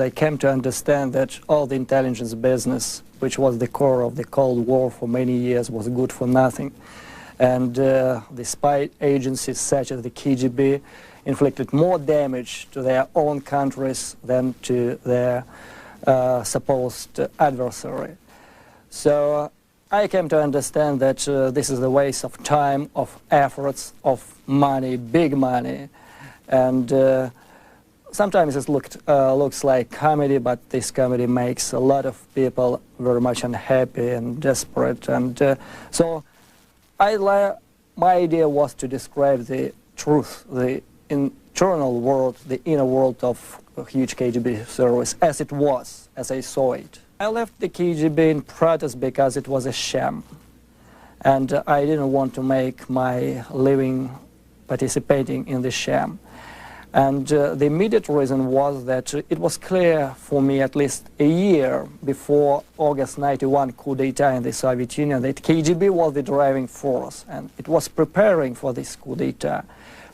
I came to understand that all the intelligence business, which was the core of the Cold War for many years, was good for nothing. And the spy agencies such as the KGB inflicted more damage to their own countries than to their supposed adversary. So I came to understand that this is a waste of time, of efforts, of money, big money. And sometimes it looks like comedy, but this comedy makes a lot of people very much unhappy and desperate. And so my idea was to describe the truth, the internal world, the inner world of a huge KGB service as it was, as I saw it. I left the KGB in protest because it was a sham. And I didn't want to make my living participating in the sham. And the immediate reason was that it was clear for me, at least a year before August 91 coup d'etat in the Soviet Union, that KGB was the driving force, and it was preparing for this coup d'etat.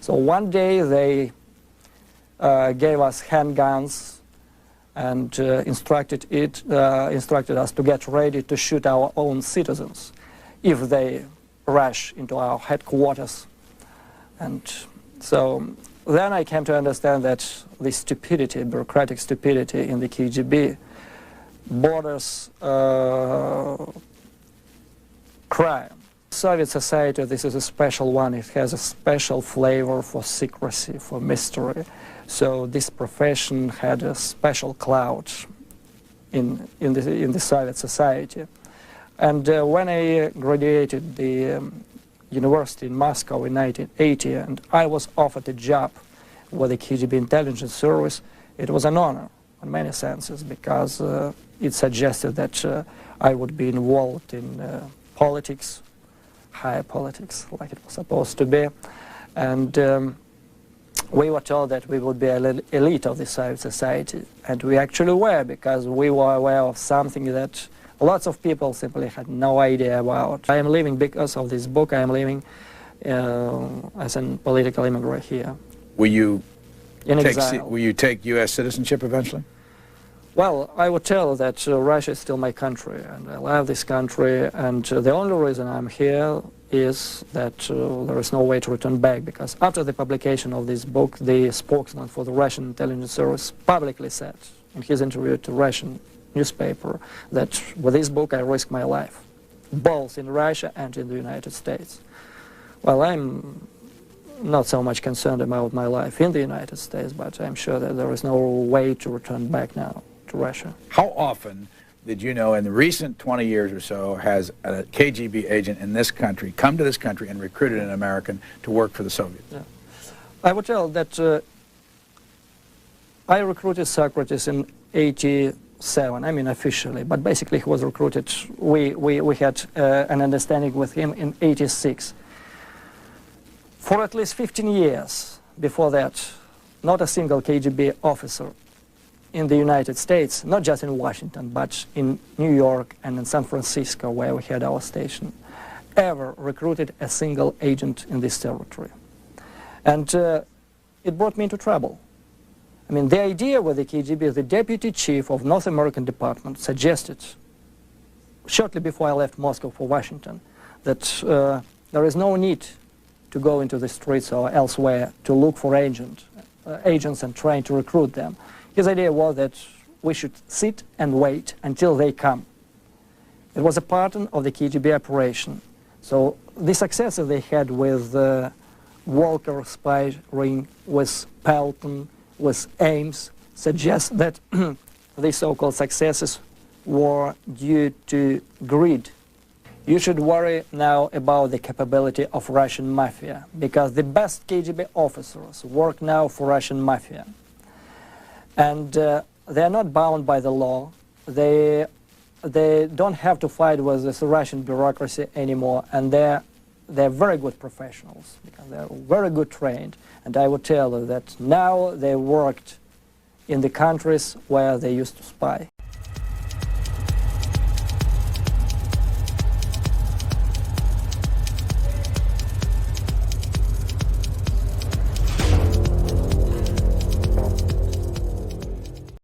So one day they gave us handguns and instructed us to get ready to shoot our own citizens if they rush into our headquarters. And so then I came to understand that the stupidity, bureaucratic stupidity in the KGB borders crime. Soviet society, this is a special one. It has a special flavor for secrecy, for mystery. So this profession had a special clout in the Soviet society. And when I graduated the university in Moscow in 1980, and I was offered a job with the KGB intelligence service, it was an honor in many senses, because it suggested that I would be involved in politics, higher politics, like it was supposed to be. And we were told that we would be an elite of the Soviet society, and we actually were, because we were aware of something that lots of people simply had no idea about. I am living, because of this book, I am living as a political immigrant here. Will you take U.S. citizenship eventually? Well, I would tell that Russia is still my country, and I love this country, and the only reason I'm here is that there is no way to return back, because after the publication of this book, the spokesman for the Russian intelligence service publicly said in his interview to Russian newspaper that with this book I risk my life, both in Russia and in the United States. Well, I'm not so much concerned about my life in the United States, but I'm sure that there is no way to return back now to Russia. How often did you know in the recent 20 years or so has a KGB agent in this country come to this country and recruited an American to work for the Soviets? Yeah. I would tell that I recruited Socrates in 1987, I mean officially, but basically he was recruited, we had an understanding with him in 1986. For at least 15 years before that, not a single KGB officer in the United States, not just in Washington, but in New York and in San Francisco, where we had our station, ever recruited a single agent in this territory. And it brought me into trouble. I mean, the idea with the KGB, the deputy chief of North American department suggested, shortly before I left Moscow for Washington, that there is no need to go into the streets or elsewhere to look for agents and trying to recruit them. His idea was that we should sit and wait until they come. It was a part of the KGB operation. So the successes they had with Walker spy ring, with Pelton, with Ames, suggest that these so-called successes were due to greed. You should worry now about the capability of Russian mafia, because the best KGB officers work now for Russian mafia. And they are not bound by the law. They don't have to fight with this Russian bureaucracy anymore, and they're very good professionals, because they're very good trained. And I would tell you that now they worked in the countries where they used to spy.